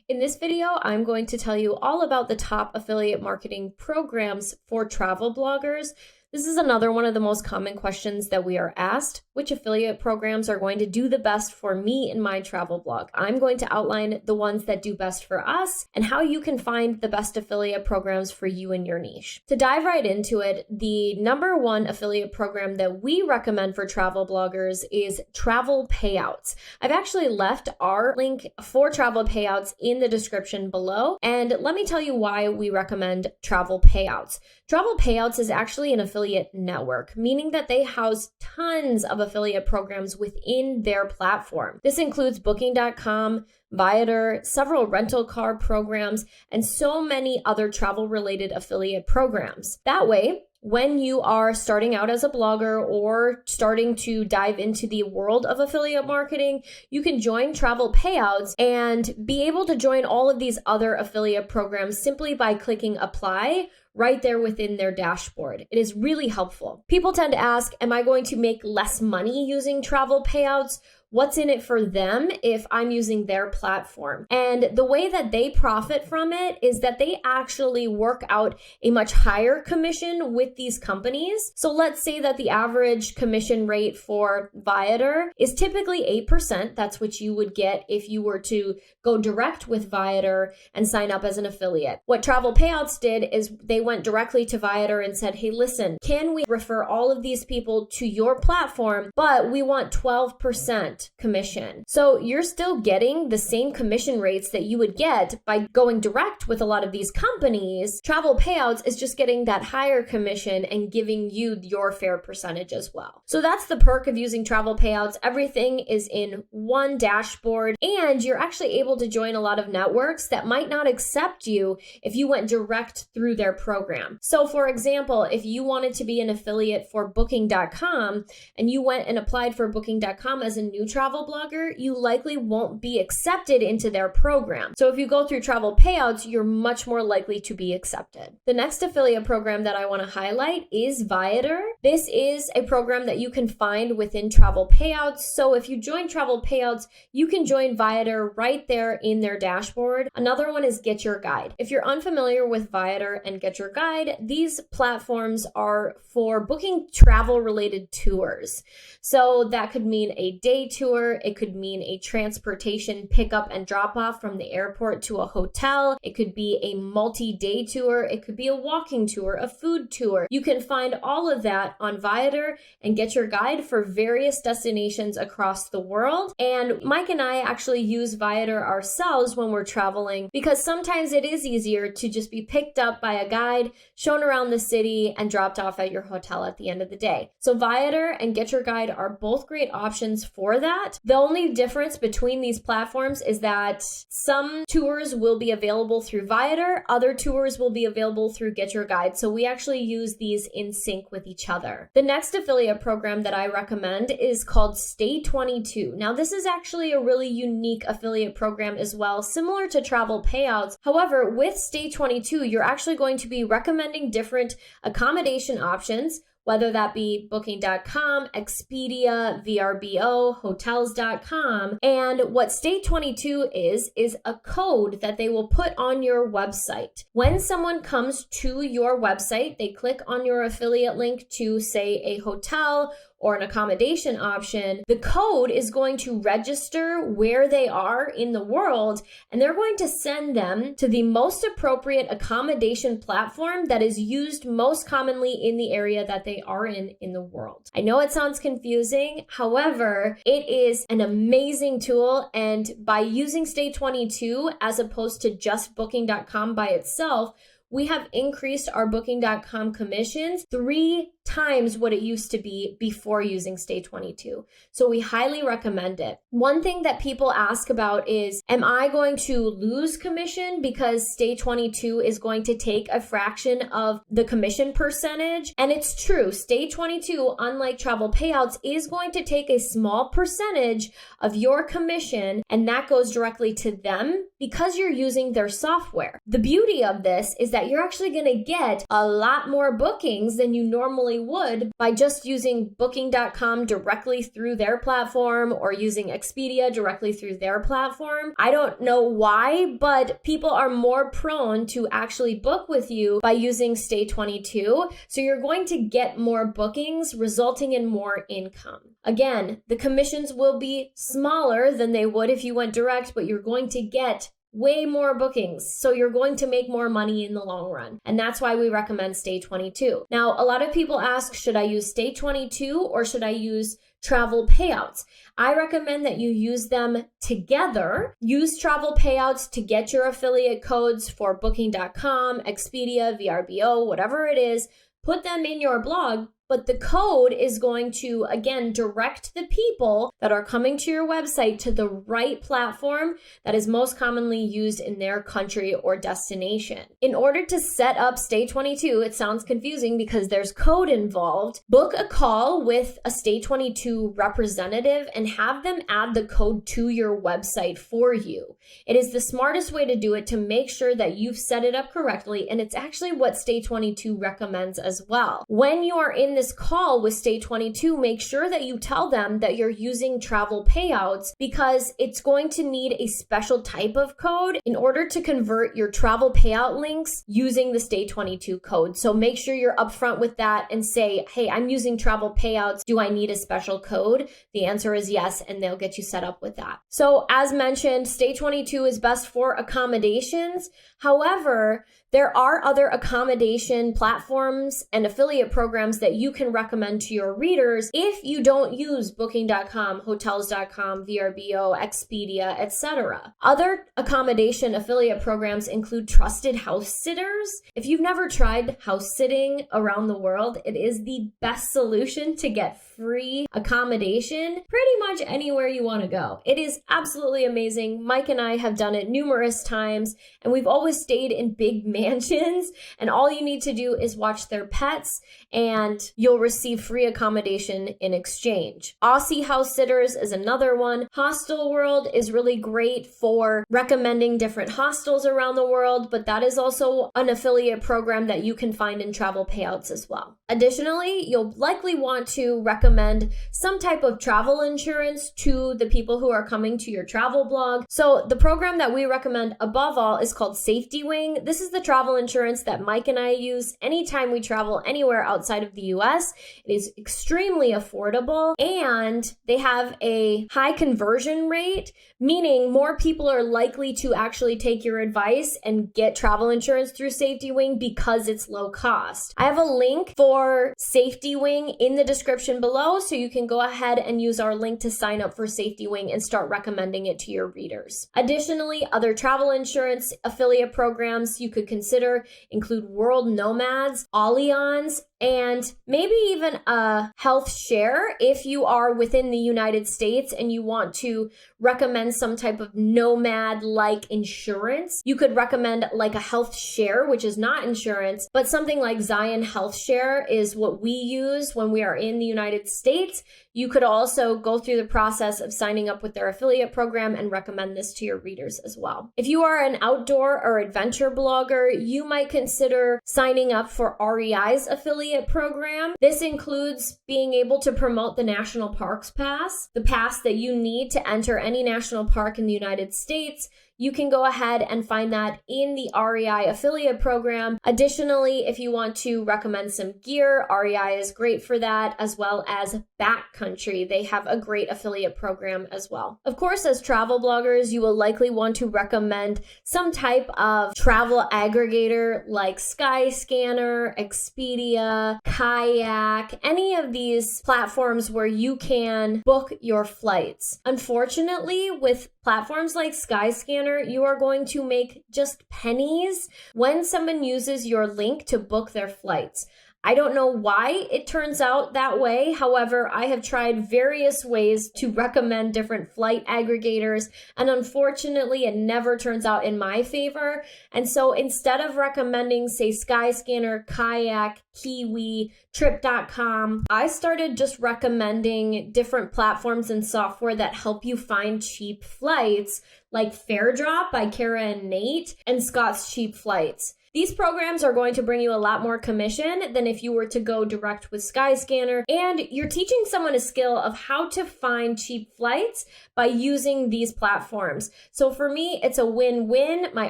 In this video, I'm going to tell you all about the top affiliate marketing programs for travel bloggers. This is another one of the most common questions that we are asked. Which affiliate programs are going to do the best for me in my travel blog? I'm going to outline the ones that do best for us and how you can find the best affiliate programs for you and your niche. To dive right into it, the number one affiliate program that we recommend for travel bloggers is Travel Payouts. I've actually left our link for Travel Payouts in the description below, and let me tell you why we recommend Travel Payouts. Travel Payouts is actually an affiliate network, meaning that they house tons of affiliate programs within their platform. This includes Booking.com, Vier, several rental car programs, and so many other travel-related affiliate programs. That way, when you are starting out as a blogger or starting to dive into the world of affiliate marketing, you can join Travel Payouts and be able to join all of these other affiliate programs simply by clicking apply right there within their dashboard. It is really helpful. People tend to ask, am I going to make less money using Travel Payouts? What's in it for them if I'm using their platform? And the way that they profit from it is that they actually work out a much higher commission with these companies. So let's say that the average commission rate for Vier is typically 8%. That's what you would get if you were to go direct with Vier and sign up as an affiliate. What Travel Payouts did is they went directly to Vier and said, hey, listen, can we refer all of these people to your platform, but we want 12% commission. So you're still getting the same commission rates that you would get by going direct with a lot of these companies. Travel Payouts is just getting that higher commission and giving you your fair percentage as well. So that's the perk of using Travel Payouts. Everything is in one dashboard, and you're actually able to join a lot of networks that might not accept you if you went direct through their program. So for example, if you wanted to be an affiliate for Booking.com and you went and applied for Booking.com as a new travel blogger, you likely won't be accepted into their program. So if you go through Travel Payouts, you're much more likely to be accepted. The next affiliate program that I want to highlight is Vier. This is a program that you can find within Travel Payouts. So if you join Travel Payouts, you can join Vier right there in their dashboard. Another one is Get Your Guide. If you're unfamiliar with Vier and Get Your Guide, these platforms are for booking travel related tours. So that could mean a day tour. It could mean a transportation pickup and drop off from the airport to a hotel. It could be a multi-day tour. It could be a walking tour, a food tour. You can find all of that on Vier and Get Your Guide for various destinations across the world. And Mike and I actually use Vier ourselves when we're traveling because sometimes it is easier to just be picked up by a guide, shown around the city, and dropped off at your hotel at the end of the day. So Vier and Get Your Guide are both great options for that. The only difference between these platforms is that some tours will be available through Vier, other tours will be available through Get Your Guide. So we actually use these in sync with each other. The next affiliate program that I recommend is called Stay22. Now this is actually a really unique affiliate program as well, similar to Travel Payouts. However, with Stay22, you're actually going to be recommending different accommodation options, whether that be Booking.com, Expedia, VRBO, Hotels.com. And what Stay22 is a code that they will put on your website. When someone comes to your website, they click on your affiliate link to, say, a hotel or an accommodation option, the code is going to register where they are in the world, and they're going to send them to the most appropriate accommodation platform that is used most commonly in the area that they are in the world. I know it sounds confusing. However, it is an amazing tool, and by using Stay22 as opposed to just Booking.com by itself, we have increased our Booking.com commissions 3 times what it used to be before using Stay22. So we highly recommend it. One thing that people ask about is, am I going to lose commission because Stay22 is going to take a fraction of the commission percentage? And it's true. Stay22, unlike Travel Payouts, is going to take a small percentage of your commission, and that goes directly to them because you're using their software. The beauty of this is that that you're actually going to get a lot more bookings than you normally would by just using Booking.com directly through their platform or using Expedia directly through their platform. I don't know why, but people are more prone to actually book with you by using Stay 22. So you're going to get more bookings, resulting in more income. Again, the commissions will be smaller than they would if you went direct, but you're going to get way more bookings. So you're going to make more money in the long run. And that's why we recommend Stay 22. Now, a lot of people ask, should I use Stay 22 or should I use travel payouts? I recommend that you use them together. Use travel payouts to get your affiliate codes for Booking.com, Expedia, VRBO, whatever it is. Put them in your blog, but the code is going to, again, direct the people that are coming to your website to the right platform that is most commonly used in their country or destination. In order to set up Stay 22, it sounds confusing because there's code involved. Book a call with a Stay 22 representative and have them add the code to your website for you. It is the smartest way to do it to make sure that you've set it up correctly, and it's actually what Stay 22 recommends as well. When you are in this call with Stay 22, make sure that you tell them that you're using travel payouts because it's going to need a special type of code in order to convert your travel payout links using the Stay 22 code. So make sure you're upfront with that and say, hey, I'm using travel payouts. Do I need a special code? The answer is yes, and they'll get you set up with that. So as mentioned, Stay 22 is best for accommodations. However, there are other accommodation platforms and affiliate programs that you can recommend to your readers if you don't use Booking.com, Hotels.com, VRBO, Expedia, etc. Other accommodation affiliate programs include trusted house sitters. If you've never tried house sitting around the world, it is the best solution to get free accommodation pretty much anywhere you want to go. It is absolutely amazing. Mike and I have done it numerous times, and we've always stayed in big mansions, and all you need to do is watch their pets and you'll receive free accommodation in exchange. Aussie House Sitters is another one. Hostel World is really great for recommending different hostels around the world, but that is also an affiliate program that you can find in travel payouts as well. Additionally, you'll likely want to recommend some type of travel insurance to the people who are coming to your travel blog. So the program that we recommend above all is called Safety Wing. This is the travel insurance that Mike and I use anytime we travel anywhere outside of the US. It is extremely affordable and they have a high conversion rate, meaning more people are likely to actually take your advice and get travel insurance through Safety Wing because it's low cost. I have a link for Safety Wing in the description below, so you can go ahead and use our link to sign up for Safety Wing and start recommending it to your readers. Additionally, other travel insurance affiliate programs you could consider include World Nomads, Allianz, and maybe even a health share if you are within the United States and you want to recommend some type of nomad-like insurance. You could recommend like a health share, which is not insurance, but something like Zion Health Share is what we use when we are in the United States. You could also go through the process of signing up with their affiliate program and recommend this to your readers as well. If you are an outdoor or adventure blogger, you might consider signing up for REI's affiliate program. This includes being able to promote the National Parks Pass, the pass that you need to enter any national park in the United States. You can go ahead and find that in the REI affiliate program. Additionally, if you want to recommend some gear, REI is great for that, as well as Backcountry. They have a great affiliate program as well. Of course, as travel bloggers, you will likely want to recommend some type of travel aggregator like Skyscanner, Expedia, Kayak, any of these platforms where you can book your flights. Unfortunately, with platforms like Skyscanner, you are going to make just pennies when someone uses your link to book their flights. I don't know why it turns out that way. However, I have tried various ways to recommend different flight aggregators, and unfortunately, it never turns out in my favor. And so instead of recommending, say, Skyscanner, Kayak, Kiwi, Trip.com, I started just recommending different platforms and software that help you find cheap flights, like FareDrop by Kara and Nate, and Scott's Cheap Flights. These programs are going to bring you a lot more commission than if you were to go direct with Skyscanner, and you're teaching someone a skill of how to find cheap flights by using these platforms. So for me, it's a win-win. My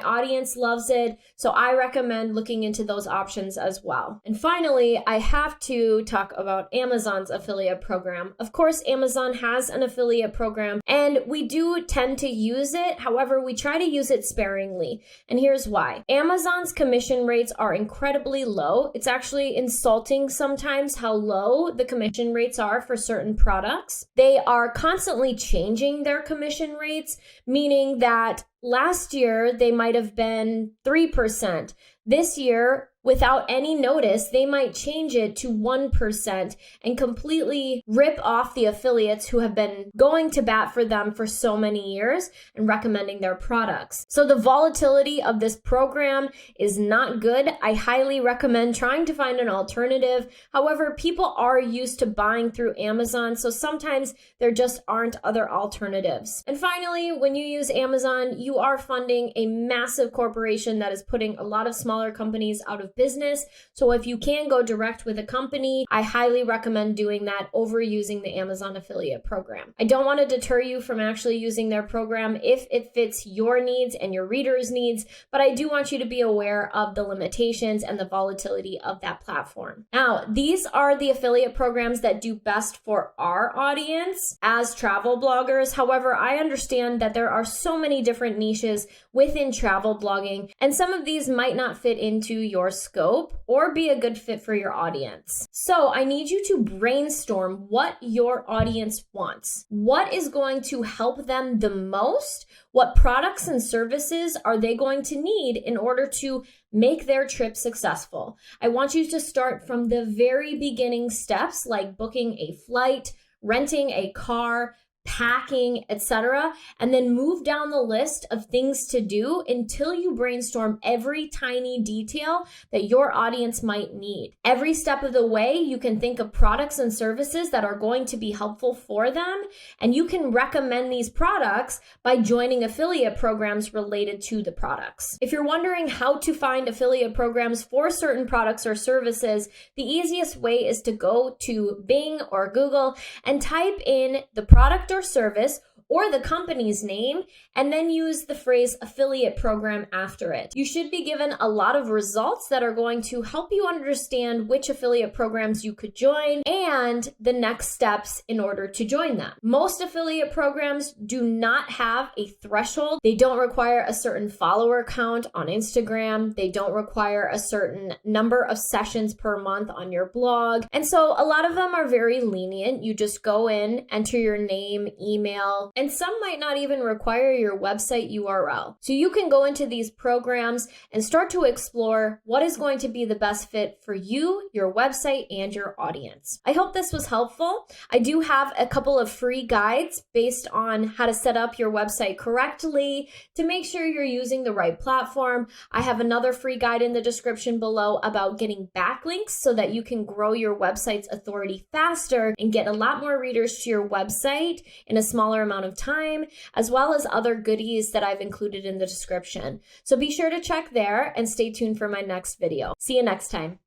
audience loves it, so I recommend looking into those options as well. And finally, I have to talk about Amazon's affiliate program. Of course, Amazon has an affiliate program, and we do tend to use it. However, we try to use it sparingly, and here's why. Amazon's commission rates are incredibly low. It's actually insulting sometimes how low the commission rates are for certain products. They are constantly changing their commission rates, meaning that last year they might have been 3%. This year, without any notice, they might change it to 1% and completely rip off the affiliates who have been going to bat for them for so many years and recommending their products. So the volatility of this program is not good. I highly recommend trying to find an alternative. However, people are used to buying through Amazon, so sometimes there just aren't other alternatives. And finally, when you use Amazon, you are funding a massive corporation that is putting a lot of smaller companies out of business. So if you can go direct with a company, I highly recommend doing that over using the Amazon affiliate program. I don't want to deter you from actually using their program if it fits your needs and your readers' needs, but I do want you to be aware of the limitations and the volatility of that platform. Now, these are the affiliate programs that do best for our audience as travel bloggers. However, I understand that there are so many different niches within travel blogging, and some of these might not fit into your scope or be a good fit for your audience. So I need you to brainstorm what your audience wants. What is going to help them the most? What products and services are they going to need in order to make their trip successful? I want you to start from the very beginning steps, like booking a flight, renting a car, packing, etc., and then move down the list of things to do until you brainstorm every tiny detail that your audience might need. Every step of the way, you can think of products and services that are going to be helpful for them, and you can recommend these products by joining affiliate programs related to the products. If you're wondering how to find affiliate programs for certain products or services, the easiest way is to go to Bing or Google and type in the product or service or the company's name, and then use the phrase affiliate program after it. You should be given a lot of results that are going to help you understand which affiliate programs you could join and the next steps in order to join them. Most affiliate programs do not have a threshold. They don't require a certain follower count on Instagram. They don't require a certain number of sessions per month on your blog. And so a lot of them are very lenient. You just go in, enter your name, email, and some might not even require your website URL. So you can go into these programs and start to explore what is going to be the best fit for you, your website, and your audience. I hope this was helpful. I do have a couple of free guides based on how to set up your website correctly to make sure you're using the right platform. I have another free guide in the description below about getting backlinks so that you can grow your website's authority faster and get a lot more readers to your website in a smaller amount of time, as well as other goodies that I've included in the description. So be sure to check there and stay tuned for my next video. See you next time.